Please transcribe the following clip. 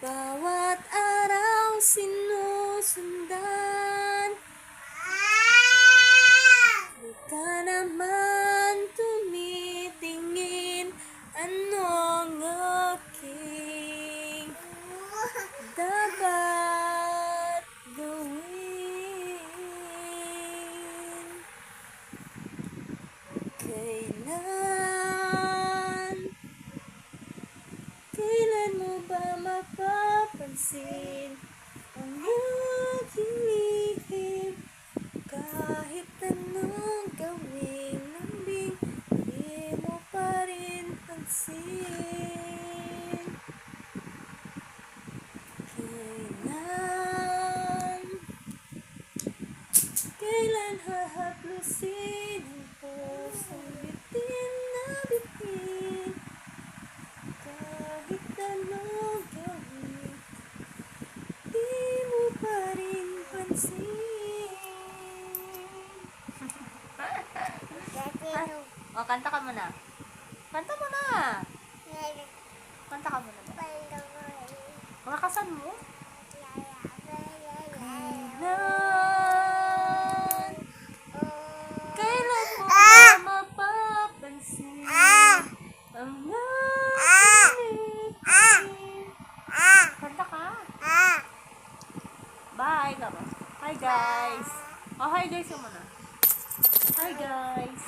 Bawat araw sinusundan, di ka naman tumitingin. Anong aking dapat gawin? Kailan mo ba mapapansin ang aking lihim? Kahit anong gawing lambing, di mo pa rin pansin. Kailan hahaplusin ang pusong bitin na bitin? Kahit anong gawin, di mo pa rin pansin. O, kanta ka muna. Kanta mo na. Kanta ka muna. Malakasan mo. Kailan mo ba mapapansin ang aking kanta ka? Bye ka ba? Hi guys. Oh, hi guys yung muna. Hi guys.